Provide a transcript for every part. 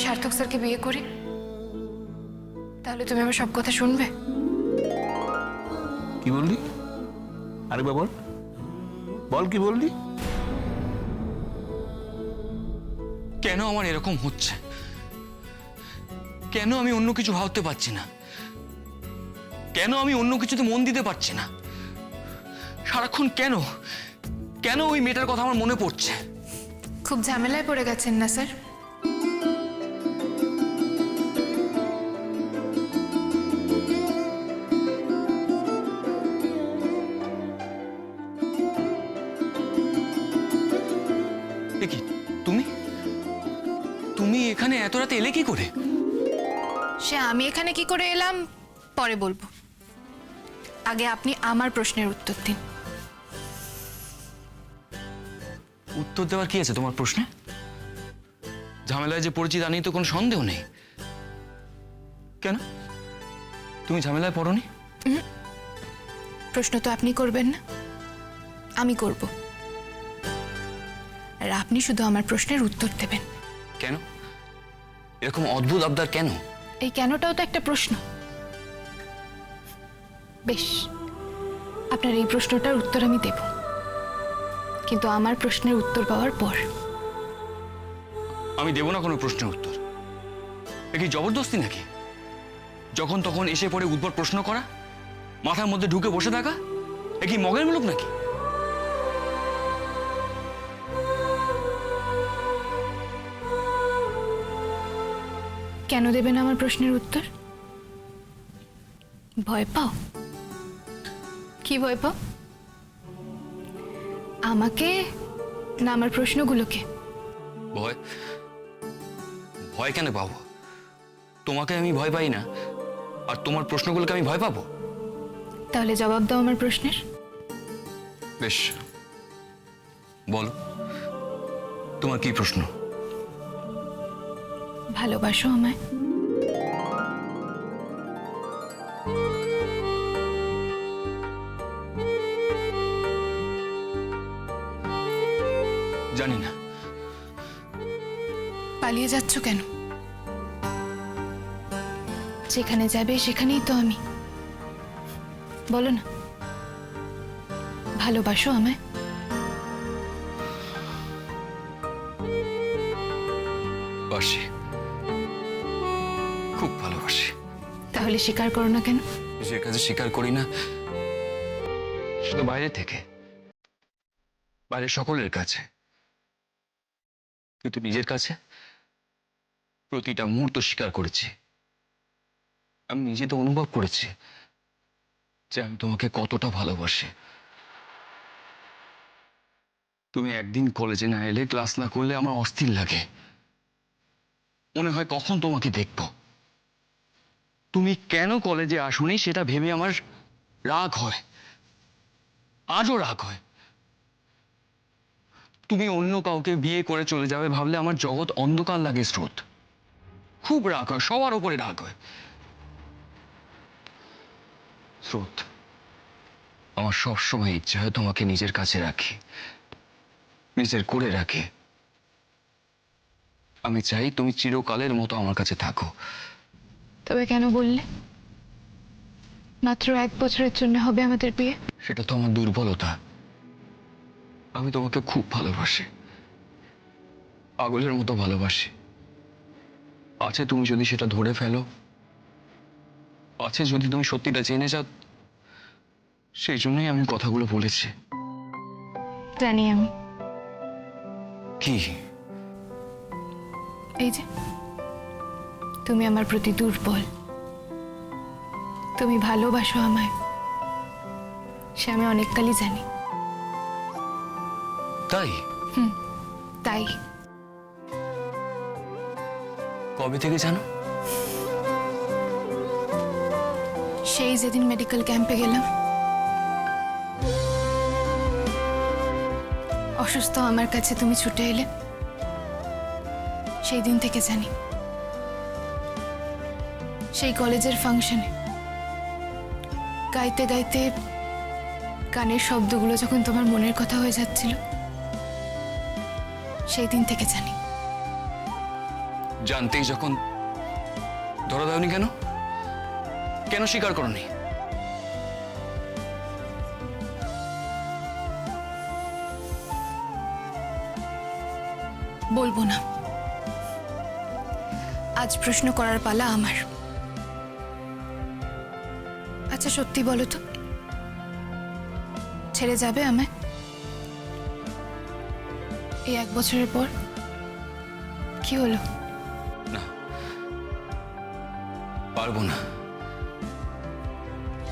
সার্থক স্যারকে বিয়ে করি, তাহলে তুমি আমার সব কথা শুনবে? কি বললি? আরে বাবা, বল কি বললি? কেন আমার এরকম হচ্ছে? কেন আমি অন্য কিছু ভাবতে পারছি না? কেন আমি অন্য কিছুতে মন দিতে পারছি না? সারাক্ষণ কেন কেন ওই মেয়েটার কথা আমার মনে পড়ছে? খুব ঝামেলায় পড়ে গেছেন না স্যার? এ কি, তুমি তুমি এখানে এত রাতে এলে কি করে? সে আমি এখানে কি করে এলাম পরে বলবো, আগে আপনি আমার প্রশ্নের উত্তর দিন। উত্তর দেওয়ার কি আছে তোমার প্রশ্নে? ঝামেলায় যে পড়েছি তা নিয়ে তো কোনো সন্দেহ নেই। কেন, তুমি ঝামেলায় পড়োনি? প্রশ্ন তো আপনি করবেন না, আমি করব। আর আপনি শুধু আমার প্রশ্নের উত্তর দেবেন। কেন এরকম অদ্ভুত আবদার কেন? এই কেনটাও তো একটা প্রশ্ন। বেশ, আপনার এই প্রশ্নটার উত্তর আমি দেব, কিন্তু আমার প্রশ্নের উত্তর পাওয়ার পর। আমি দেব না কোনো প্রশ্নের উত্তর। এ কি জবরদস্তি নাকি? যখন তখন এসে পড়ে উদ্ভট প্রশ্ন করা, মাথার মধ্যে ঢুকে বসে থাকা, এ কি মগের মুলুক নাকি? কেন দেবেন আমার প্রশ্নের উত্তর? ভয় পাও? কি ভয় পাও? আমাকে না আমার প্রশ্নগুলোকে? ভয়? ভয় কেন পাবো? তোমাকে আমি ভয় পাই না, আর তোমার প্রশ্নগুলোকে আমি ভয় পাবো? তাহলে জবাব দাও আমার প্রশ্নের। বেশ, বলো তোমার কি প্রশ্ন? ভালোবাসো আমায়? জানি না। পালিয়ে যাচ্ছ কেন? যেখানে যাবে সেখানেই তো আমি। বলো না, ভালোবাসো আমায়? বাসি, খুব ভালোবাসি। তাহলে স্বীকার করো না কেন? নিজের কাছে স্বীকার করি না, শুধু বাইরে থেকে, বাইরে সকলের কাছে, কিন্তু নিজের কাছে প্রতিটা মুহূর্ত স্বীকার করেছি। আমি নিজে তো অনুভব করেছি যে আমি তোমাকে কতটা ভালোবাসি। তুমি একদিন কলেজে না এলে, ক্লাস না করলে আমার অস্থির লাগে। মনে হয় কখন তোমাকে দেখব। তুমি কেন কলেজে আসোনি সেটা ভেবে আমার রাগ হয়, আজও রাগ হয়। তুমি অন্য কাউকে বিয়ে করে চলে যাবে ভাবলে আমার জগৎ অন্ধকার লাগে স্রোত। খুব রাগ হয়, সবার উপরে রাগ হয়। স্রোত, আমার সবসময় ইচ্ছা হয় তোমাকে নিজের কাছে রাখি, নিজের করে রাখি। আমি চাই তুমি চিরকালের মতো আমার কাছে থাকো। তবে কেন বললে মাত্র 1 বছরের জন্য হবে আমাদের বিয়ে? সেটা তো আমার দুর্বলতা। আমি তোমাকে খুব ভালোবাসি, পাগলের মতো ভালোবাসি। আছে তুমি যদি সেটা ধরে ফেলো, আছে যদি তুমি সত্যিটা জেনে যাও, সেই জন্যই আমি কথাগুলো বলেছি। জানি আমি। কি? এই যে তুমি আমার প্রতি দুর্বল, তুমি ভালোবাসো আমায়, সে আমি অনেককালই জানি। তাই? তাই কবে থেকে জানো? সেই যেদিন মেডিকেল ক্যাম্পে গেলাম, অসুস্থ আমার কাছে তুমি ছুটে এলে, সেই দিন থেকে জানি। সেই কলেজের ফাংশনে গাইতে গাইতে গানের শব্দগুলো যখন তোমার মনের কথা হয়ে যাচ্ছিল, সেই দিন থেকে জানি। জানতেই যখন ধরা দাওনি কেন? কেন স্বীকার করনি? বলবো না। আজ প্রশ্ন করার পালা আমার। আচ্ছা সত্যি বলো তো, ছেড়ে যাবে আমায় এই 1 বছরের পর? কি হলো? না, পারবো না।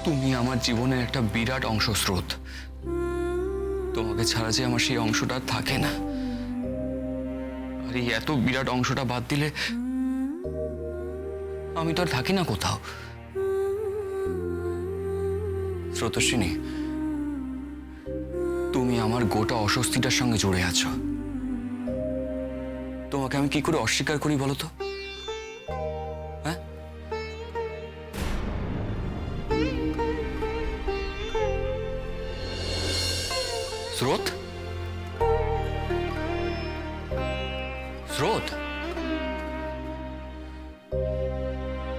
তুমি আমার জীবনের একটা বিরাট অংশ স্রোত। তোমাকে ছাড়া যে আমার সেই অংশটা থাকে না। আর এই এত বিরাট অংশটা বাদ দিলে আমি তো আর থাকি না কোথাও। স্রোতস্বিনী, তুমি আমার গোটা অস্বস্তিটার সঙ্গে জুড়ে আছো। তোমাকে আমি কি করে অস্বীকার করি বলো তো? হ্যাঁ, স্রোত, স্রোত,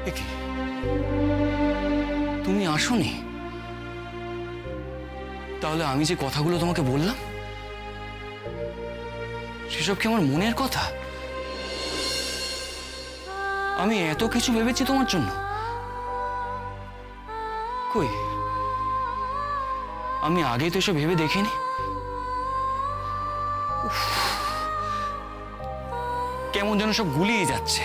এ কি? তুমি আসোনি? তাহলে আমি যে কথাগুলো তোমাকে বললাম সেসব কি আমার মনের কথা? আমি এত কিছু ভেবেছি তোমার জন্য। কই, আমি আগে তো এসব ভেবে দেখিনি। উফ, কেমন যেন সব গুলিয়ে যাচ্ছে।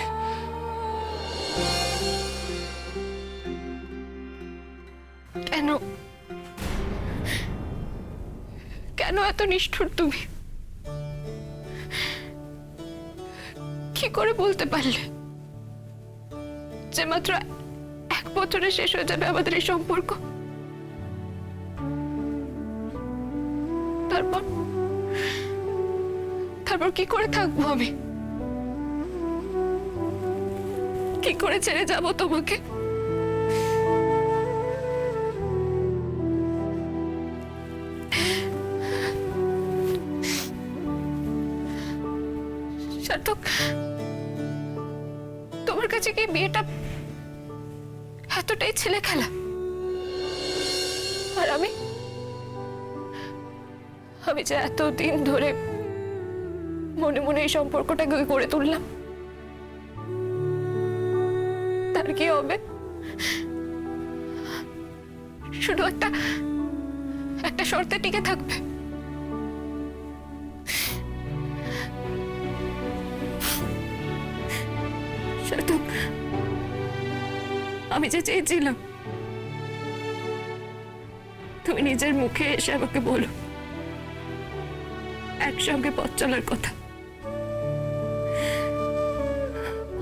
কেন কেন এত নিষ্ঠুর তুমি? কি করে বলতে পারলে যে মাত্র 1 বছরে শেষ হয়ে যাবে আমাদের এই সম্পর্ক? তারপর তারপর কি করে থাকবো আমি? কি করে ছেড়ে যাব তোমাকে? সার্থক, তোমার কাছে কি বিয়েটা এতটাই ছেলে খেলা? আর আমি যে এতদিন ধরে মনে মনে এই সম্পর্কটাকে গড়ে তুললাম, তার কি হবে? শুধু একটা শর্তে টিকে থাকবে। সার্থক, আমি যে চেয়েছিলাম তুমি নিজের মুখে এসে আমাকে বলো একসঙ্গে পথ চলার কথা,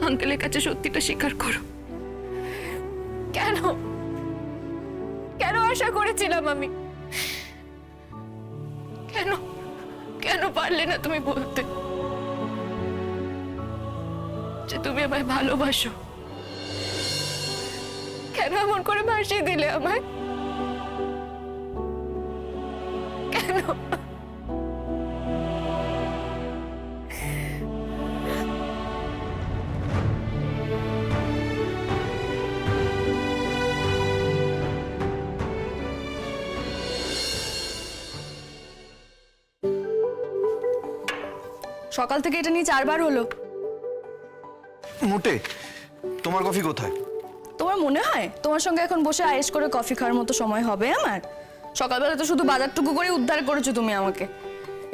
আঙ্কেলের কাছে সত্যিটা স্বীকার করো। কেন কেন আশা করেছিলাম আমি? কেন কেন পারলে না তুমি বলতে যে তুমি আমায় ভালোবাসো? কেন এমন করে ভাসিয়ে দিলে আমায়? কেন? সকাল থেকে এটা নিয়ে 4 বার হলো। মোটে, তোমার কফি কোথায়? তোমার মনে হয় তোমার সঙ্গে এখন বসে আয়েশ করে কফি খাওয়ার মতো সময় হবে আমার? সকালবেলা তো শুধু বাজারটুকু করে উদ্ধার করেছো তুমি আমাকে।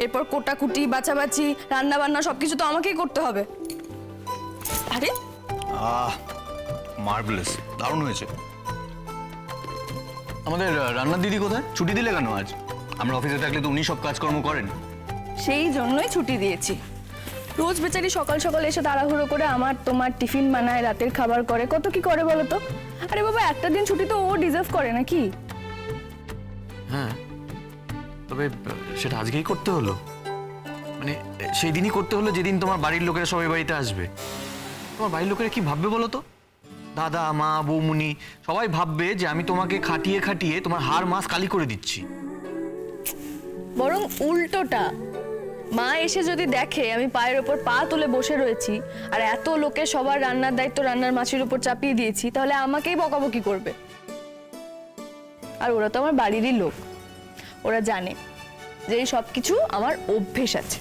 এরপর কোটাকুটি, বাছাবাছি, রান্না বান্না সবকিছু তো আমাকেই করতে হবে। আরে মার্ভেলাস, দারুণ হয়েছে। আমাদের রান্নার দিদি কোথায়? ছুটি দিলে কেন আজ? আমরা অফিসে থাকলে তো উনি সব কাজকর্ম করেন। সেই জন্যই ছুটি দিয়েছি। রোজ বেচারি সকাল সকাল এসে তাড়াহুড়ো করে আমার তোমার টিফিন বানায়, রাতের খাবার করে, কত কি করে বলো তো। আরে বাবা, একটা দিন ছুটি তো ও ডিজার্ভ করে নাকি? হ্যাঁ, তবে সেটা আজকেই করতে হলো? মানে সেই দিনই করতে হলো যেদিন তোমার বাড়ির লোকেরা সবাই বাড়িতে আসবে। তোমার বাড়ির লোকেরা কি ভাববে বলো তো? দাদা, মা, বৌমুনি সবাই ভাববে যে আমি তোমাকে খাটিয়ে খাটিয়ে তোমার হাড় মাস কালি করে দিচ্ছি। বরং উল্টোটা, মা এসে যদি দেখে আমি পায়ের ওপর পা তুলে বসে রয়েছি আর এত লোকে সবার রান্নার দায়িত্ব রান্নার মাছির উপর চাপিয়ে দিয়েছি, তাহলে আমাকেই বকাবকি করবে। আর ওরা তো আমার বাড়িরই লোক, ওরা জানে যে এই সব কিছু আমার অভ্যেস আছে,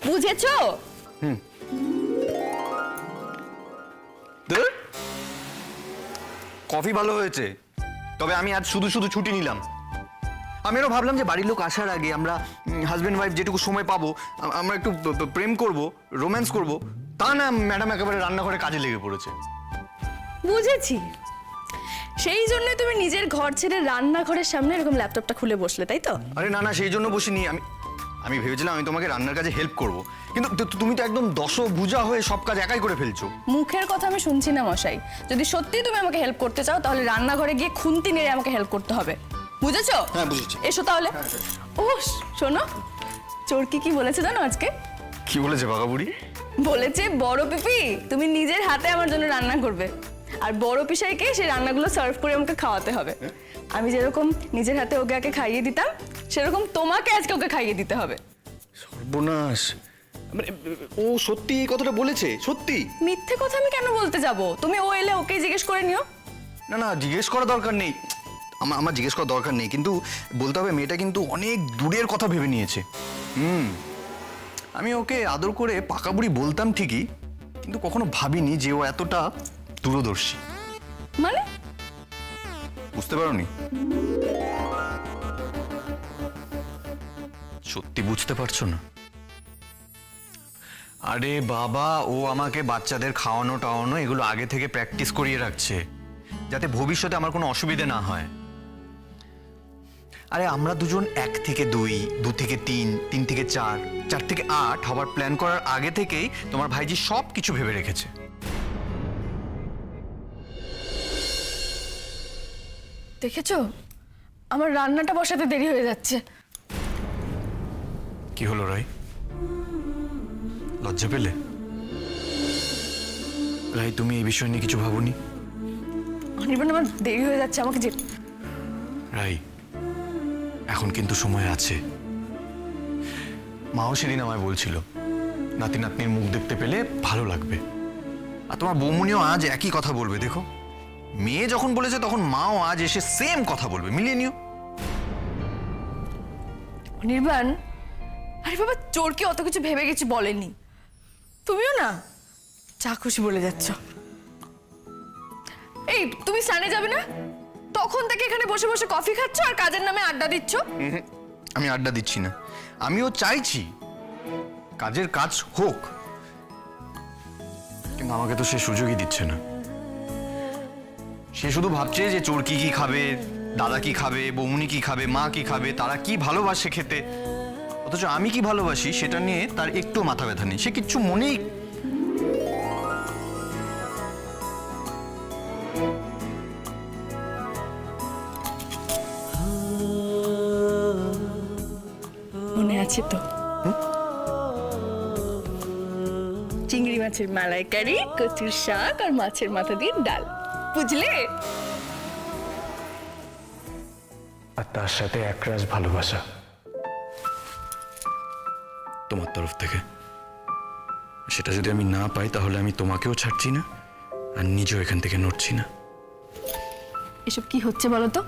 বুঝেছো? ধুর, কফি ভালো হয়েছে, তবে আমি আজ শুধু শুধু ছুটি নিলাম। আমি আরো ভাবলাম যে বাড়ির লোক আসার আগে আমরা হাজবেন্ড ওয়াইফ যেটুকু সময় পাবো আমরা একটু প্রেম করব, রোম্যান্স করব। তা না, ম্যাডাম একেবারে রান্নাঘরে কাজে লেগে পড়েছে। বুঝেছি, সেই জন্যই তুমি নিজের ঘর ছেড়ে রান্নাঘরের সামনে এরকম ল্যাপটপটা খুলে বসলে, তাই তো? আরে না না, সেই জন্য বসিনি। আমি ভেবেছিলাম আমি তোমাকে রান্নার কাজে হেল্প করব, কিন্তু তুমি তো একদম দশভুজা হয়ে সব কাজ একাই করে ফেলছো। মুখের কথা আমি শুনছি না মশাই। যদি সত্যি তুমি আমাকে হেল্প করতে চাও তাহলে রান্নাঘরে গিয়ে খুন্তি নেড়ে আমাকে হেল্প করতে হবে, বুঝেছো? হ্যাঁ, বুঝেছি। এসো তাহলে। ও শোনো, চোরকি কি বলেছে জানো আজকে? কি বলেছে বাঘাবুড়ি? বলেছে বড় পিপি তুমি নিজের হাতে আমার জন্য রান্না করবে, আর বড় পিসাইকে সেই রান্নাগুলো সার্ভ করে আমাকে খাওয়াতে হবে। আমি যেরকম নিজের হাতে ওকে আগে খাইয়ে দিতাম, সেরকম তোমাকে আজকে ওকে খাইয়ে দিতে হবে। সর্বনাশ, মানে ও সত্যি এই কথাটা বলেছে? সত্যি? মিথ্যে কথা আমি কেন বলতে যাব? তুমি ও এলে ওকে জিজ্ঞেস করে নিও। না না, জিজ্ঞেস করা দরকার নেই, আমার জিজ্ঞেস করা দরকার নেই, কিন্তু বলতে হবে মেয়েটা কিন্তু অনেক দূরের কথা ভেবে নিয়েছে। আমি ওকে আদর করে পাকা বুড়ি বলতাম ঠিকই, কিন্তু কখনো ভাবিনি যে ও এতটা দূরদর্শী। মানে? বুঝতে পারোনি? সত্যি বুঝতে পারছো না? আরে বাবা, ও আমাকে বাচ্চাদের খাওয়ানো টাওয়ানো এগুলো আগে থেকে প্র্যাকটিস করিয়ে রাখছে, যাতে ভবিষ্যতে আমার কোনো অসুবিধে না হয়। আরে আমরা দুজন 1 থেকে 2, 2 থেকে 3, 3 থেকে 4, 4 থেকে 8 হবার প্ল্যান করার আগে থেকেই তোমার ভাইজি সব কিছু ভেবে রেখেছে। দেখেছো, আমার রান্নাটা বসাতে দেরি হয়ে যাচ্ছে। কি হলো রাই, লজ্জা পেলে? রাই, তুমি এই বিষয় নিয়ে কিছু ভাবোনি? অনির্বাণ, আমার দেরি হয়ে যাচ্ছে, আমাকে যে রাই, এখন কিন্তু সময় আছে। মাও সেদিন আমায় বলছিল নাতি নাতনির মুখ দেখতে পেলে ভালো লাগবে, আর তোমার বৌমনিও আজ একই কথা বলবে। দেখো, মেয়ে যখন বলেছে তখন মাও আজ এসে সেম কথা বলবে, মিলিয়ে নিও। অনির্বাণ, আরে বাবা, চোরকে অত কিছু ভেবে গেছি বলেনি, তুমিও না যা খুশি বলে যাচ্ছ। এই তুমি স্নানে যাবে না? তখন থেকে এখানে বসে বসে কফি খাচ্ছ আর কাজের নামে আড্ডা দিচ্ছ। আমি আড্ডা দিচ্ছি না, আমিও চাইছি কাজের কাজ হোক, কিন্তু আমাকে তো সে সুযোগই দিচ্ছে না। সে শুধু ভাবছে যে চোর কি কি খাবে, দাদা কি খাবে, বৌমনি কি খাবে, মা কি খাবে, তারা কি ভালোবাসে খেতে, অথচ আমি কি ভালোবাসি সেটা নিয়ে তার একটু মাথা ব্যথা নেই। সে কিচ্ছু মনেই মনে আছে তো? চিংড়ি মাছের মালাইকারি, কচুর শাক আর মাছের মাথা দিয়ে ডাল, বুঝলে? আর তার সাথে একরাশ ভালোবাসা তোমার তরফ থেকে। সেটা যদি আমি না পাই তাহলে আমি তোমাকেও ছাড়ছি না আর নিজেও এখান থেকে নড়ছি না। এসব কি হচ্ছে বলো তো?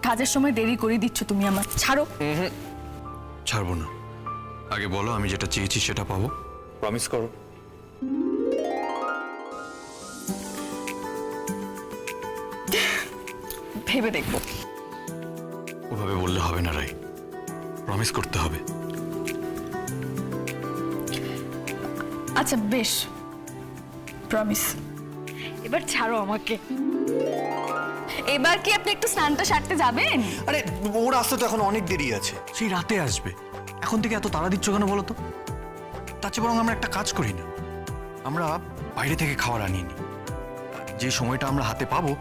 কাজের সময় দেরি করে দিচ্ছ তুমি আমার, ছাড়ো। ছাড়বো না, আগে বলো আমি যেটা চেয়েছি সেটা পাবো, প্রমিস করো। ভেবে দেখবো। ওভাবে বললে হবে না রাই, প্রমিস করতে হবে। আচ্ছা বেশ, প্রমিস। এবার ছাড়ো আমাকে। এবার কি আপনি একটু স্নানটা সারতে যাবেন? আরে ওর আসতে তো এখন অনেক দেরি আছে, সেই রাতে আসবে। এখন থেকে এত তাড়া দিচ্ছ কেন বলো তো? তার চেয়ে বরং আমরা একটা কাজ করি না, আমরা বাইরে থেকে খাবার আনিয়ে নিই। যে সময়টা আমরা হাতে পাবো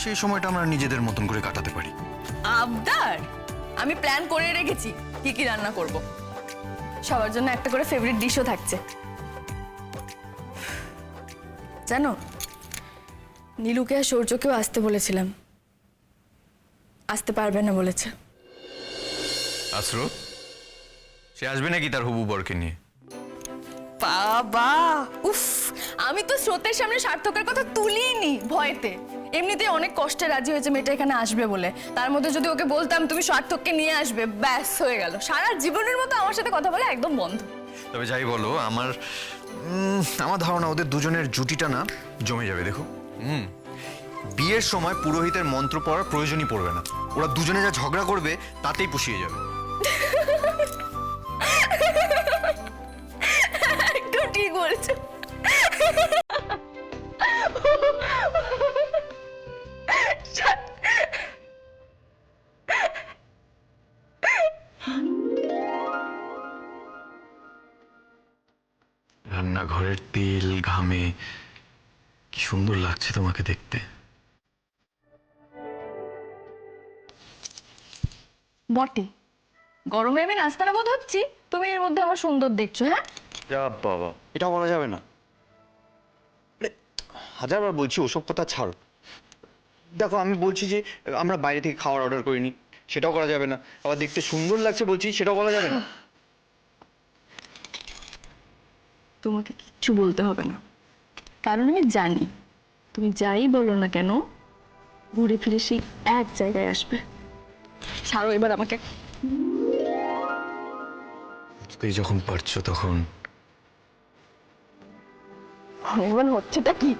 সেই সময়টা আমরা নিজেদের মতন করে কাটাতে পারি। আবদার? আমি প্ল্যান করে রেখেছি কি কি রান্না করব। সবার জন্য একটা করে ফেভারিট ডিশও থাকছে। জানো, নীলুকে আর সৌর্যকেও আসতে বলেছিলাম, আসতে পারবে না বলেছে। আশ্রয়, সে আসবে নাকি তার হবু বরকে নিয়ে? বাবা উফ, আমি তো স্রোতের সামনে সার্থকের কথা তুলিনি ভয়েতে। এমনিতেই অনেক কষ্টে রাজি হয়েছে মেয়েটা এখানে আসবে বলে, তার মধ্যে যদি ওকে বলতাম তুমি সার্থককে নিয়ে আসবে, ব্যাস হয়ে গেল, সারা জীবনের মতো আমার সাথে কথা বলে একদম বন্ধ। তবে যাই বলো, আমার ধারণা ওদের দুজনের জুটিটা না জমে যাবে। দেখো, বিয়ের সময় পুরোহিতের মন্ত্র পড়ার প্রয়োজনই পড়বে না, ওরা দুজনে যা ঝগড়া করবে তাতেই পুষিয়ে যাবে। একদম ঠিক বলছো। রান্নাঘরের তেল ঘামে কি সুন্দর লাগছে তোমাকে দেখতে। বটে, গরমে আমি নাস্তানা বোধ হচ্ছি, তুমি এর মধ্যে আমার সুন্দর দেখছো। হ্যাঁ যা বাবা, এটা বলা যাবে না। হাজারবার বলছি ওসব কথা ছাড়ো। দেখো, আমি বলছি যে আমরা বাইরে থেকে খাবার অর্ডার করিনি, সেটাও করা যাবে না। আবার দেখতে সুন্দর লাগছে বলছি, সেটাও বলা যাবে না। তোমাকে কিচ্ছু বলতে হবে না, কারণ আমি জানি তুমি যাই বলো না কেন ঘুরে ফিরে সেই এক জায়গায় আসবে। ছাড়ো এবার আমাকে। তুই যখন পারছো তখন এবার হচ্ছেটা কি?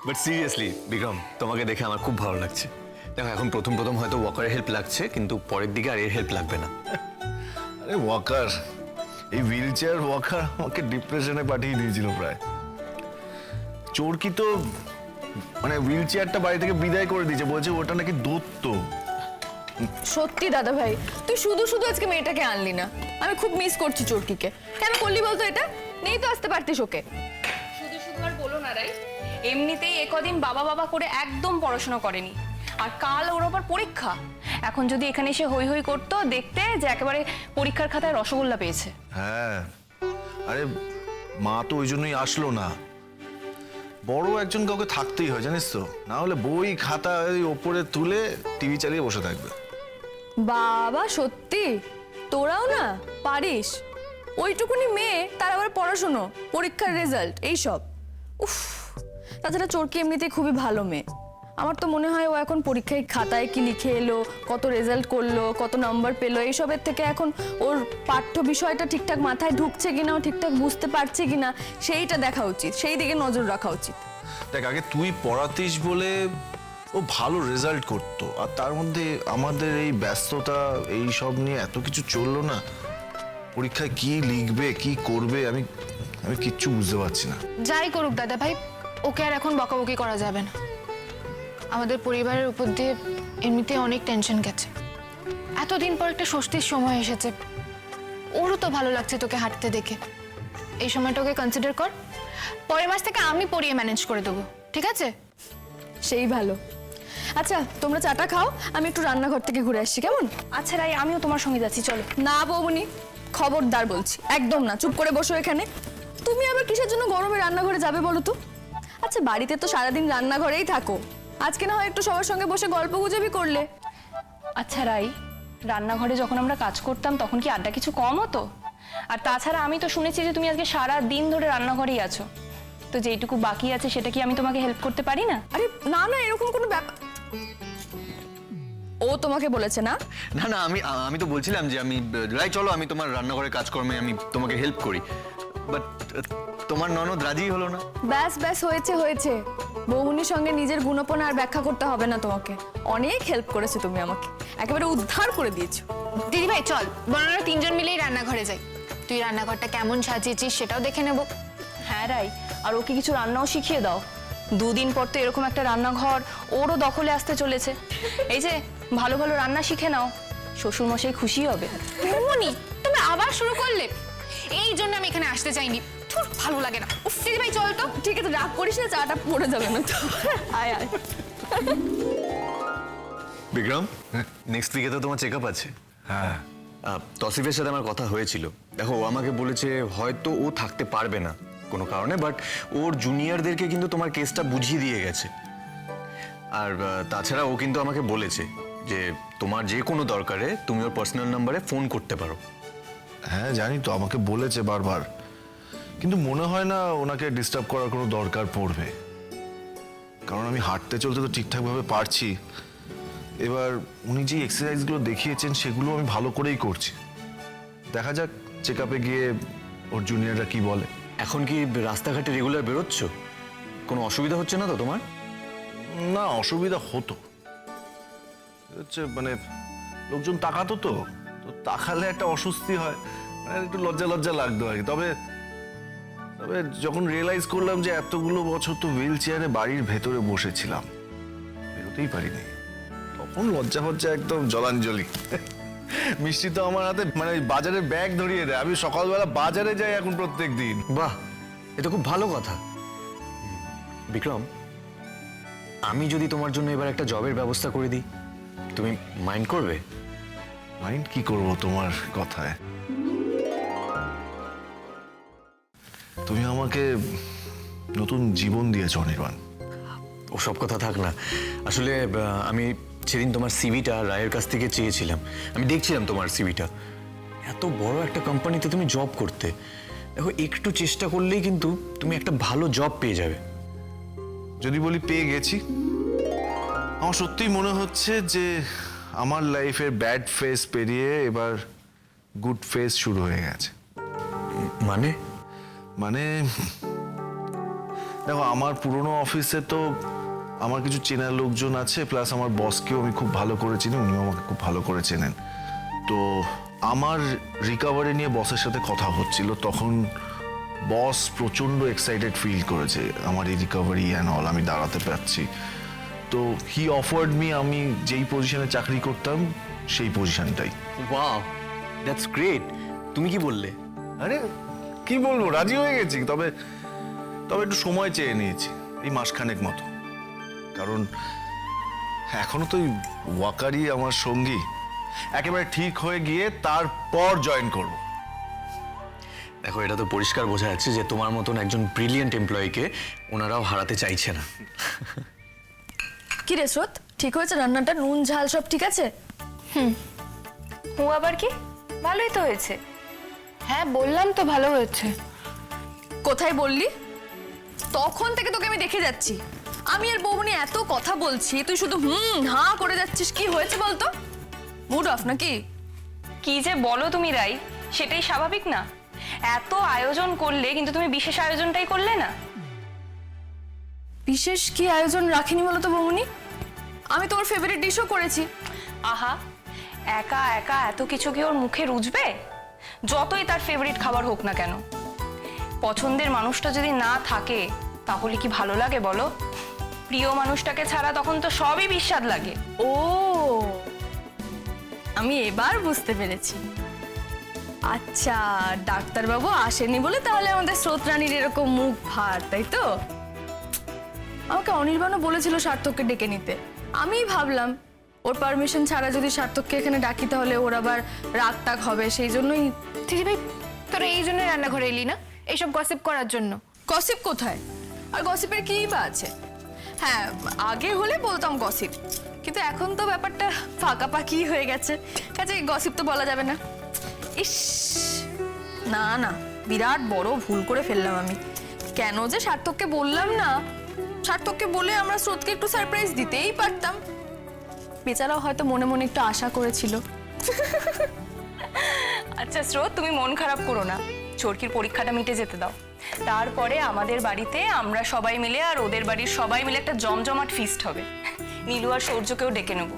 বাট সিরিয়াসলি বিক্রম, তোমাকে দেখে আমার খুব ভালো লাগছে। দেখো, এখন প্রথম প্রথম হয়তো ওয়াকারের হেল্প লাগছে, কিন্তু পরের দিকে আর এর হেল্প লাগবে না। আরে ওয়াকার, এই হুইল চেয়ার ওয়াকার আমাকে ডিপ্রেশনে পাঠিয়ে দিয়েছিল প্রায়। চোরকি তো মানে হুইল চেয়ারটা বাড়ি থেকে বিদায় করে দিয়েছে, বলছে ওটা নাকি দত্ত। সত্যি দাদা ভাই, তুই শুধু শুধু আজকে মেয়েটাকে আনলি না। আমি খুব মিস করছি চোরকিকে। কেন করলি বলতো এটা? নেই তো আসতে পারতিস ওকে। শুধু শুধু আর বলো না রাই, এমনিতেই একদিন বাবা বাবা করে একদম পড়াশোনা করেনি, আর কাল ওর আবার পরীক্ষা। এখন যদি এখানে এসে হই হই করতো, দেখতে যে একেবারে পরীক্ষার খাতায় রসগোল্লা পেয়েছে। হ্যাঁ, আরে মা তো ওই জন্যই আসলো না। বড় একজন কাউকে থাকতেই হয় জানিস তো, না হলে বই খাতা ওই ওপরে তুলে টিভি চালিয়ে বসে থাকবে। বাবা সত্যি তোরাও না পারিস? ওইটুকুনি মেয়ে, তার আবার পড়াশুনো, পরীক্ষার রেজাল্ট, এইসব। উফ, তাছাড়া চোরকি এমনিতেই খুবই ভালো মেয়ে। আমার তো মনে হয় ও এখন পরীক্ষায় খাতায় কি লিখে এলো, কত রেজাল্ট করলো, কত নাম্বার পেলো, এইসবের থেকে এখন ওর পাঠ্য বিষয়টা ঠিকঠাক মাথায় ঢুকছে কিনা, ও ঠিকঠাক বুঝতে পারছে কিনা, সেইটা দেখা উচিত, সেই দিকে নজর রাখা উচিত। দেখ, আগে তুই পড়াতিস বলে ও ভালো রেজাল্ট করতো, আর তার মধ্যে আমাদের এই ব্যস্ততা, এই সব নিয়ে এত কিছু চললো না। পরীক্ষায় কি লিখবে কি করবে আমি কিচ্ছু বুঝতে পারছি না। যাই করুক দাদা ভাই, ওকে আর এখন বকাবকি করা যাবে না। আমাদের পরিবারের উপর দিয়ে এমনিতে অনেক টেনশন গেছে, এতদিন পর একটা স্বস্তির সময় এসেছে। ওরও তো ভালো লাগছে তোকে হাঁটতে দেখে। এই সময়টা ওকে কনসিডার কর, পরের মাস থেকে আমি পড়িয়ে ম্যানেজ করে দেবো, ঠিক আছে? সেই ভালো। আচ্ছা তোমরা চাটা খাও, আমি একটু রান্নাঘর থেকে ঘুরে আসছি, কেমন? আচ্ছা রাই, আমিও তোমার সঙ্গে যাচ্ছি, চলো। না বৌমনি, খবরদার বলছি, একদম না। চুপ করে বসো এখানে। তুমি আবার কিসের জন্য গরমে রান্নাঘরে যাবে বলো তো? আচ্ছা বাড়িতে তো সারাদিন রান্নাঘরেই থাকো, আজকে না হয় একটু সবার সঙ্গে বসে গল্প গুজবই করলে। আচ্ছা রাই, রান্নাঘরে যখন আমরা কাজ করতাম তখন কি আড্ডা কিছু কম হতো? আর তাছাড়া আমি তো শুনেছি যে তুমি আজকে সারা দিন ধরে রান্নাঘরেই আছো, তো যেইটুকু বাকি আছে সেটা কি আমি তোমাকে হেল্প করতে পারি না? আরে না না, এরকম কোনো ব্যাপার। ও তোমাকে বলেছে না? না না, আমি তো বলছিলাম যে আমি রাই চলো, আমি তোমার রান্নাঘরের কাজকর্মে আমি তোমাকে হেল্প করি, বাট তোমার ননদ রাজি হলো না। ব্যাস ব্যাস, হয়েছে হয়েছে। বৌমনির সঙ্গে নিজের গুণপন আর ব্যাখ্যা করতে হবে না তোমাকে। অনেক হেল্প করেছো তুমি আমাকে, একেবারে উদ্ধার করে দিয়েছো। দিদি ভাই চল, বড়রা তিনজন মিলেই রান্নাঘরে যাই। তুই রান্নাঘরটা কেমন সাজিয়েছিস সেটাও দেখে নেব। হ্যাঁ রাই, আর ওকে কিছু রান্নাও শিখিয়ে দাও। দুদিন পর তো এরকম একটা রান্নাঘর ওরও দখলে আসতে চলেছে। এই যে ভালো ভালো রান্না শিখে নাও, শ্বশুরমশাই খুশি হবে। মনি, তুমি আবার শুরু করলে? এই জন্য আমি এখানে আসতে চাইনি, তোর ভালো লাগে না। উফ, দিদি ভাই চল তো। ঠিক আছে, রাগ করিস না, চাটা পড়ে যাবে না তো। আয় আয়। বিক্রম, নেক্সট উইকে তো তোমার চেক আপ আছে। হ্যাঁ, তসিফের সাথে আমার কথা হয়েছিল। দেখো, ও আমাকে বলেছে হয়তো ও থাকতে পারবে না, কোনো কারণে, বাট ওর জুনিয়রদেরকে কিন্তু তোমার কেসটা বুঝিয়ে দিয়ে গেছে। আর তাছাড়া ও কিন্তু আমাকে বলেছে যে তোমার যে কোনো দরকারে তুমি ওর পার্সোনাল নাম্বারে ফোন করতে পারো। হ্যাঁ জানি তো, আমাকে বলেছে বারবার, কিন্তু মনে হয় না ওনাকে ডিস্টার্ব করার কোনো দরকার পড়বে, কারণ আমি হাঁটতে চলতে তো ঠিকঠাকভাবে পারছি। এবার উনি যে এক্সারসাইজগুলো দেখিয়েছেন সেগুলো আমি ভালো করেই করছি। দেখা যাক চেক আপে গিয়ে ওর জুনিয়ররা কি বলে। এখন কি রাস্তাঘাটে রেগুলার বেরোচ্ছ? কোনো অসুবিধা হচ্ছে না তো তোমার? না, অসুবিধা হতো, হচ্ছে মানে লোকজন তাকাতো তো তাকালে একটা অস্বস্তি হয়, মানে একটু লজ্জা লজ্জা লাগতো আর কি। তবে তবে যখন রিয়েলাইজ করলাম যে এতগুলো বছর তো হুইল চেয়ারে বাড়ির ভেতরে বসেছিলাম, বেরোতেই পারিনি, তখন লজ্জা হচ্ছে একদম জলাঞ্জলি। মিষ্টি তো আমার হাতে মানে বাজারে ব্যাগ ধরিয়ে দেয়, আমি সকালবেলা বাজারে যাই এখন প্রত্যেক দিন। বাহ, এটা খুব ভালো কথা। বিক্রম, আমি যদি তোমার জন্য এবার একটা জবের ব্যবস্থা করে দিই, তুমি মাইন্ড করবে? মাইন্ড কি করব তোমার কথায়? তুমি আমাকে নতুন জীবন দিয়েছ অনির্বাণ। ওসব কথা থাক না, আসলে আমি সেদিন তোমার সিভিটা রায়ের কাছ থেকে চেয়েছিলাম। আমি দেখছিলাম তোমার সিভিটা, এত বড় একটা কোম্পানিতে তুমি জব করতে। দেখো, একটু চেষ্টা করলেই কিন্তু তুমি একটা ভালো জব পেয়ে যাবে। যদি বলি পেয়ে গেছি, আমার সত্যিই মনে হচ্ছে যে আমার লাইফের ব্যাড ফেজ পেরিয়ে এবার গুড ফেজ শুরু হয়ে গেছে। মানে মানে দেখো, আমার পুরনো অফিসে তো আমার কিছু চেনা লোকজন আছে, প্লাস আমার বসকেও আমি খুব ভালো করে চিনি, উনিও আমাকে খুব ভালো করে চেনেন। তো আমার রিকভারি নিয়ে বসের সাথে কথা হচ্ছিল, তখন বস প্রচণ্ড এক্সাইটেড ফিল করেছে আমার এই রিকভারি অ্যান্ড অল, আমি দাঁড়াতে পারছি। তো হি অফার্ড মি আমি যেই পজিশনে চাকরি করতাম সেই পজিশনটাই। Wow, that's great. তুমি কি বললে? আরে কি বলবো, রাজি হয়ে গেছি। তবে তবে একটু সময় চেয়ে নিয়েছি, এই মাসখানেক মতো, কারণ এখনো তো ওয়াকারই আমার সঙ্গী। একেবারে ঠিক হয়ে গিয়ে তারপর জয়েন করব। দেখো, এটা তো পরিষ্কার বোঝা যাচ্ছে যে তোমার মতন একজন ব্রিলিয়েন্ট এমপ্লয়িকে ওনারাও হারাতে চাইছে না। কি রে স্রোত, ঠিক হয়েছে রান্নাটা? নুন ঝাল সব ঠিক আছে? ও আবার কি, ভালোই তো হয়েছে। হ্যাঁ বললাম তো ভালো হয়েছে। কোথায় বললি? তখন থেকে তোকে আমি দেখে যাচ্ছি, আমি আর বৌমনি এত কথা বলছি, তুই শুধু হাঁ করে যাচ্ছিস। কি হয়েছে বলতো? মুড অফ নাকি? কি যে বলো তুমি রাই, সেটাই স্বাভাবিক না? এত আয়োজন করলে কিন্তু তুমি বিশেষ আয়োজনটাই করলে না। বিশেষ কি আয়োজন রাখিনি বলো তো বৌমনি? আমি তোর ফেভারিট ডিশও করেছি। আহা, একা একা এত কিছু কি ওর মুখে রুজবে? যতই তার ফেভারিট খাবার হোক না কেন, পছন্দের মানুষটা যদি না থাকে তাহলে কি ভালো লাগে বলো? প্রিয় মানুষটাকে ছাড়া তখন তো সবই বিস্বাদ লাগে। ও, আমি এবার বুঝতে পেরেছি। আচ্ছা, ডাক্তারবাবু আসেনি বলে তাহলে আমাদের স্রোত রানীর এরকম মুখ ভার, তাই তো? আমাকে অনির্বাণও বলেছিল সার্থককে ডেকে নিতে। আমি ভাবলাম ওর পারমিশন ছাড়া যদি সার্থককে এখানে ডাকি তাহলে ওর আবার রাগ টাগ হবে, সেই জন্যই। দিদি ভাই, তোরা এই জন্য রান্নাঘরে এলি না? এইসব গসিপ করার জন্য? গসিপ কোথায়? আর গসিপের কি বা আছে? হ্যাঁ, আগে হলে বলতাম গসিপ, কিন্তু এখন তো ব্যাপারটা ফাঁকাপাকি হয়ে গেছে, কাজে গসিপ তো বলা যাবে না। ইস, না না, বিরাট বড় ভুল করে ফেললাম আমি। কেন যে সার্থককে বললাম না? সার্থককে বলে আমরা স্রোতকে একটু সারপ্রাইজ দিতেই পারতাম। বেচারাও হয়তো মনে মনে একটু আশা করেছিল। আচ্ছা স্রোত, তুমি মন খারাপ করো না, চরকির পরীক্ষাটা মিটে যেতে দাও। তারপরে আমাদের বাড়িতে আমরা সবাই মিলে আর ওদের বাড়ির সবাই মিলে একটা জমজমাট ফিস্ট হবে। নীলু আর সৌর্যকেও ডেকে নেব।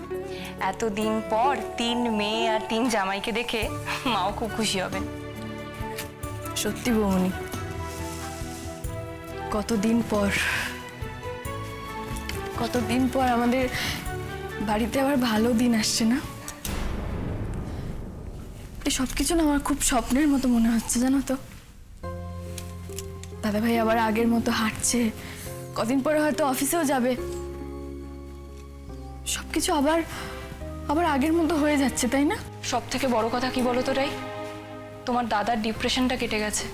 এতদিন পর 3 মেয়ে আর 3 জামাইকে দেখে মাও খুব খুশি হবে। সত্যি বৌমনি, কতদিন পর আমাদের বাড়িতে আবার ভালো দিন আসছে না? এই সবকিছু না আমার খুব স্বপ্নের মতো মনে হচ্ছে, জানো তো? দাদা ভাই আবার আগের মতো হাঁটছে, কদিন পরে হয়তো অফিসেও যাবে, সবকিছু আবার আগের মতো হয়ে যাচ্ছে, তাই না? সব থেকে বড় কথা কি বলো তো রাই, তোমার দাদার ডিপ্রেশনটা কেটে গেছে।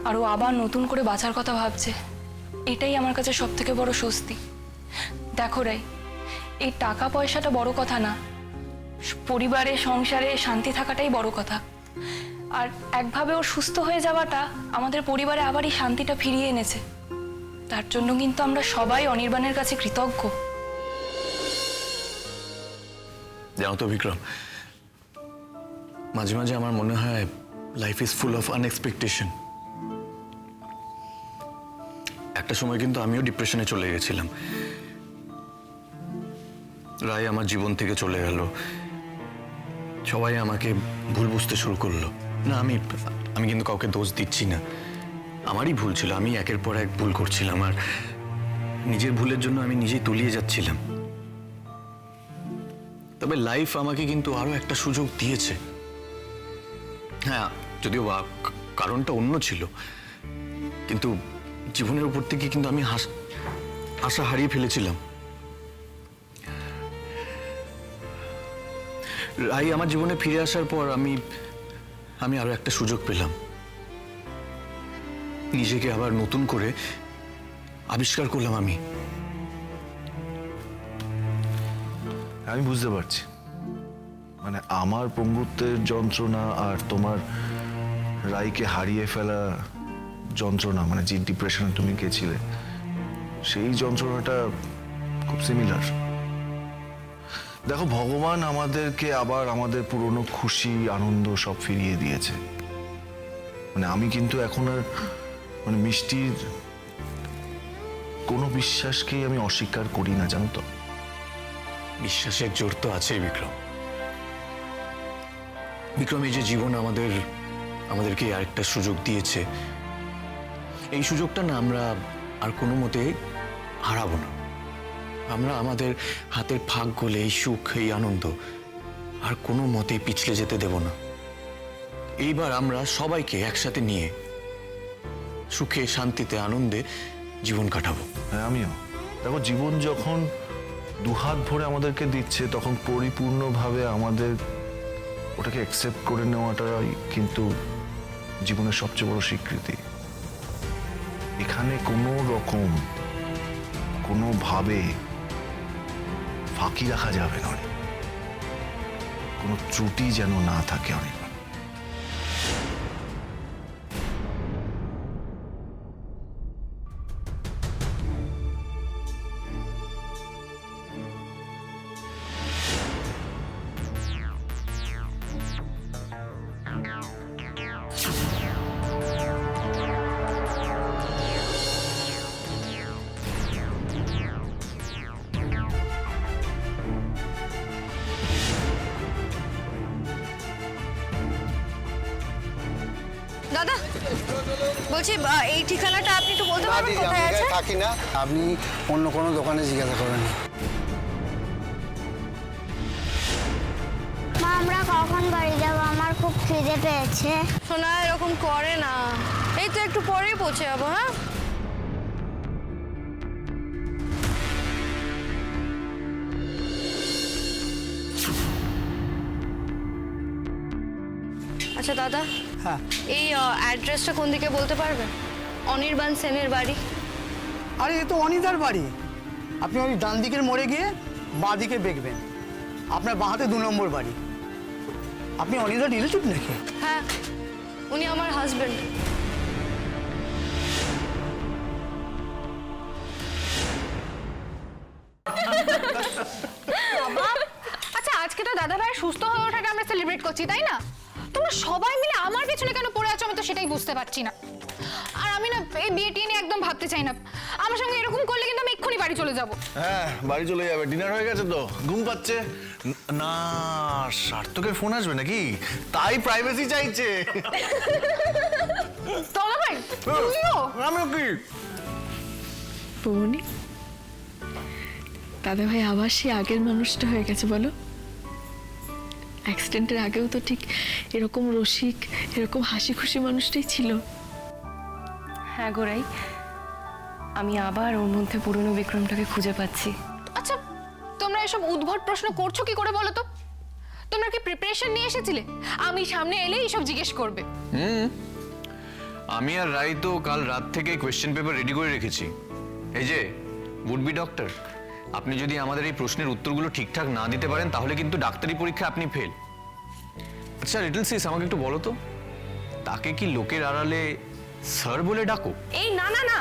আর ও আবার নতুন করে বাঁচার কথা ভাবছে, এটাই আমার কাছে সব থেকে বড় স্বস্তি। দেখো রাই, এই টাকা পয়সাটা বড় কথা না, পরিবারে সংসারে শান্তি থাকাটাই বড় কথা। আর একভাবে ওর সুস্থ হয়ে যাওয়াটা আমাদের পরিবারে আবারই শান্তিটা ফিরিয়ে এনেছে। তার জন্য কিন্তু আমরা সবাই অনির্বাণের কাছে কৃতজ্ঞ। জানো তো বিক্রম, মাঝে মাঝে আমার মনে হয় লাইফ ইজ ফুল অফ আনএক্সপেকটেশন। একটা সময় কিন্তু আমিও ডিপ্রেশনে চলে গেছিলাম। রায় আমার জীবন থেকে চলে গেল, সবাই আমাকে ভুল বুঝতে শুরু করলো। না, আমি কিন্তু কাউকে দোষ দিচ্ছি না, আমারই ভুল ছিল। আমি একের পর এক ভুল করছিলাম, আর নিজের ভুলের জন্য আমি নিজেই তলিয়ে যাচ্ছিলাম। তবে লাইফ আমাকে কিন্তু আরো একটা সুযোগ দিয়েছে। হ্যাঁ, যদিও কারণটা অন্য ছিল, কিন্তু জীবনের উপর থেকে কিন্তু আমি আশা হারিয়ে ফেলেছিলাম। রাই আমার জীবনে ফিরে আসার পর আমি আরো একটা সুযোগ পেলাম, নিজেকে আবার নতুন করে আবিষ্কার করলাম। আমি বুঝতে পারছি, মানে আমার পঙ্গুত্বের যন্ত্রণা আর তোমার রাইকে হারিয়ে ফেলা যন্ত্রণা, মানে যে ডিপ্রেশনে তুমি গেছিলে, সেই যন্ত্রণাটা খুব সিমিলার। দেখো, ভগবান আমাদেরকে আবার আমাদের পুরনো খুশি আনন্দ সব ফিরিয়ে দিয়েছে। মানে আমি কিন্তু এখন আর মানে মিষ্টির কোনো বিশ্বাসকেই আমি অস্বীকার করি না, জানো তো। বিশ্বাসের জোর তো আছেই বিক্রম। এই যে জীবন আমাদেরকে আরেকটা সুযোগ দিয়েছে, এই সুযোগটা না আমরা আর কোনো মতে হারাবো না। আমরা আমাদের হাতের ফাঁক গলে এই সুখ, এই আনন্দ আর কোনো মতে পিছলে যেতে দেব না। এইবার আমরা সবাইকে একসাথে নিয়ে সুখে, শান্তিতে, আনন্দে জীবন কাটাবো। হ্যাঁ, আমিও। দেখো, জীবন যখন দুহাত ভরে আমাদেরকে দিচ্ছে, তখন পরিপূর্ণভাবে আমাদের ওটাকে অ্যাকসেপ্ট করে নেওয়াটাই কিন্তু জীবনের সবচেয়ে বড় স্বীকৃতি। এখানে কোনো রকম কোনোভাবে ফাঁকি রাখা যাবে না, কোনো ত্রুটি যেন না থাকে। অনেক দাদা বলছি, এই ঠিকানাটা আপনি একটু বলতে পারবেন কোথায় আছে? থাকি না, আপনি অন্য কোনো দোকানে জিজ্ঞাসা করেন। মা, আমরা কখন বাড়ি যাবো? আমার খুব খিদে পেয়েছে। শোনা এরকম করে না, এই তো একটু পরেই পৌঁছে যাবো। হ্যাঁ, আচ্ছা দাদা, হ্যাঁ, এই অ্যাড্রেসটা কোন দিকে বলতে পারবেন? অনির্বাণ সেনের বাড়ি। আরে এ তো অনিদার বাড়ি। আপনি ওই ডান দিকের মোড়ে গিয়ে বাঁ দিকে বেঁকবেন, আপনার বাঁ হাতে 2 নম্বর বাড়ি। আপনি অনিদার রিলেটিভ নাকি? হ্যাঁ, উনি আমার হাজবেন্ড। আচ্ছা, আজকে তো দাদা ভাই সুস্থ হয়ে ওঠাকে আমরা সেলিব্রেট করছি, তাই না? তোমরা সবাই মিলে আমার পেছনে কেন পড়ে আছো, আমি তো সেটাই বুঝতে পারছি না। আর আমি না এই বিয়েটি নিয়ে একদম ভাবতে চাই না। আমার সঙ্গে এরকম করলে কিন্তু আমি এক্ষুনি বাড়ি চলে যাব। হ্যাঁ, বাড়ি চলে যাবে। ডিনার হয়ে গেছে তো, ঘুম পাচ্ছে না। সার্থকের ফোন আসবে নাকি, তাই প্রাইভেসি চাইছে। দাদা ভাই, তুমিও? আমিও কি? বৌনি, দাদা ভাই আবার সে আগের মানুষটা হয়ে গেছে বলো। অ্যাক্সিডেন্টের আগেও তো ঠিক এরকম রসিক, এরকম হাসি খুশি মানুষটাই ছিল। হ্যাঁ গোরাই, আমি আবার ওর মধ্যে পুরনো বিক্রমটাকে খুঁজে পাচ্ছি। আচ্ছা, তোমরা এসব উদ্ভট প্রশ্ন করছো কি করে বলো তো? তোমরা কি প্রিপারেশন নিয়ে এসেছিলে? আমি সামনে এলে এইসব জিজ্ঞেস করবে? আমি আর রাই তো কাল রাত থেকে কোয়েশ্চেন পেপার রেডি করে রেখেছি। এই যে উড বি ডক্টর, আপনি যদি আমাদের এই প্রশ্নের উত্তরগুলো ঠিকঠাক না দিতে পারেন তাহলে কিন্তু ডাক্তারি পরীক্ষা আপনি ফেল। আচ্ছা লিটল সিস, আমাকে একটু বলো তো, তাকে কি লোকের আড়ালে স্যার বলে ডাকো? এই না না না,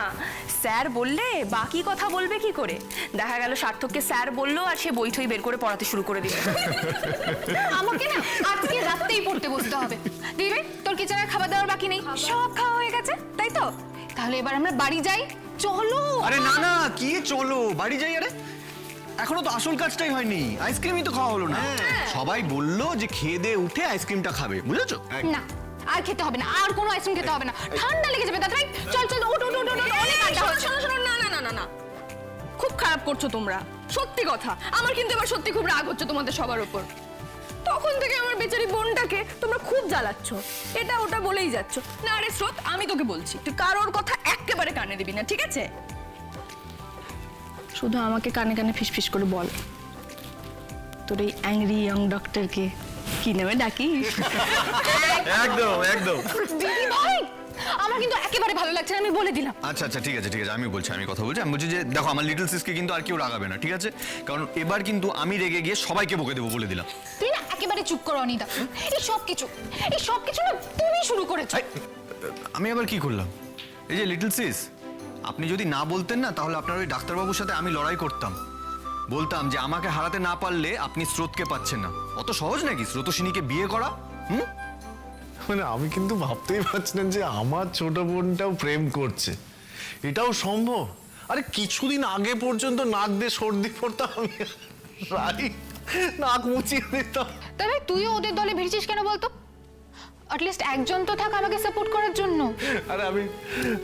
স্যার বললে বাকি কথা বলবে কি করে? দেখা গেল সার্থককে স্যার বললো আর সে বই ঠই বের করে পড়াতে শুরু করে দিল। আমাকে না আজকে রাতেই পড়তে বসতে হবে। দিদি তোর কিচেনের খাবার দাবার বাকি নেই, সব খাওয়া হয়ে গেছে তাই তো? তাহলে এবার আমরা বাড়ি যাই, চলো। আরে না না, কি চলো বাড়ি যাই? আরে এখনো তো আসল কাজটাই হয়নি, আইসক্রিমই তো খাওয়া হলো না। সবাই বললো যে খেয়ে দিয়ে উঠে আইসক্রিমটা খাবে, বুঝেছো? না আর খেতে হবে না, আর কোনো আইসক্রিম খেতে হবে না, ঠান্ডা লেগে যাবে দাদা। চল চল, ওঠ ওঠ ওঠ ওঠ, অনেক আড্ডা হচ্ছে। শোনো শোনো, না না না না না, খুব খারাপ করছো তোমরা, সত্যি কথা। আমার কিন্তু এবার সত্যি খুব রাগ হচ্ছে তোমাদের সবার উপর। তখন থেকে আমার বেচারি বোনটাকে তোমরা খুব জ্বালাচ্ছ, এটা ওটা বলেই যাচ্ছ। না আরে স্রোত, আমি তোকে বলছি তুই কারোর কথা একেবারে কানে দিবি না, ঠিক আছে? শুধু আমাকে কানে কানে ফিসফিস করে বল, তোর এই অ্যাংরি ইয়ং ডক্টরকে কি নামে ডাকিস? একদম একদম। দিদি ভাই, আমার কিন্তু একেবারে ভালো লাগছে না, আমি বলে দিলাম। আচ্ছা আচ্ছা, ঠিক আছে ঠিক আছে, আমি কথা বলছি। আমি বলছি যে দেখো, আমার লিটল সিসকে কিন্তু আর কেউ রাগাবে না, ঠিক আছে? কারণ এবার কিন্তু আমি রেগে গিয়ে সবাইকে বকে দেবো, বলে দিলাম। তুই না একেবারে চুপ করো অনিদা, এই সব কিছু না তুমি শুরু করেছো। আমি আবার কি করলাম? এই যে লিটল সিস, আপনি যদি না বলতেন না, তাহলে আপনার ওই ডাক্তারবাবুর সাথে আমি লড়াই করতাম। বলতাম যে আমাকে হারাতে না পারলে আপনি স্রোতকে পাচ্ছেন না। অত সহজ নাকি স্রোতসিনীকে বিয়ে করা? মানে আমি কিন্তু ভাবতেই পারছিলাম যে আমার ছোট বোনটাও প্রেম করছে, এটাও সম্ভব? আরে কিছুদিন আগে পর্যন্ত নাক দিয়ে সর্দি পড়তাম আমি, রাইট, নাক মুচিয়ে দিতাম। তবে তুইও ওদের দলে ভিড়ছিস কেন বলতো? অ্যাটলিস্ট একজন তো থাক আমাকে সাপোর্ট করার জন্য। আরে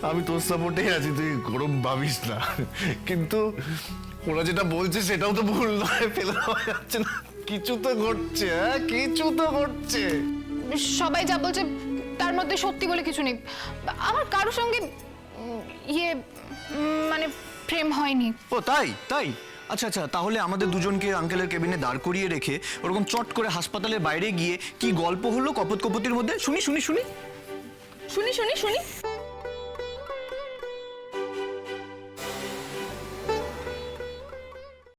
আমি তোর সাপোর্টেই আছি, তুই গরম ভাবিস না। কিন্তু ওরা যেটা বলছে সেটাও তো ভুল নয়, ফেলে দেওয়া যাচ্ছে না। কিছু তো ঘটছে, হ্যাঁ কিছু তো ঘটছে। সবাই যা বলছে তার মধ্যে সত্যি বলে কিছু নেই। আমার কারোর সঙ্গে মানে প্রেম হয়নি। ও তাই তাই? আচ্ছা আচ্ছা, তাহলে আমাদের দুজনকে আঙ্কেলের কেবিনে দাঁড় করিয়ে রেখে ওরকম চট করে হাসপাতালের বাইরে গিয়ে কি গল্প হলো কপত কপতির মধ্যে, শুনি শুনি শুনি শুনি শুনি শুনি।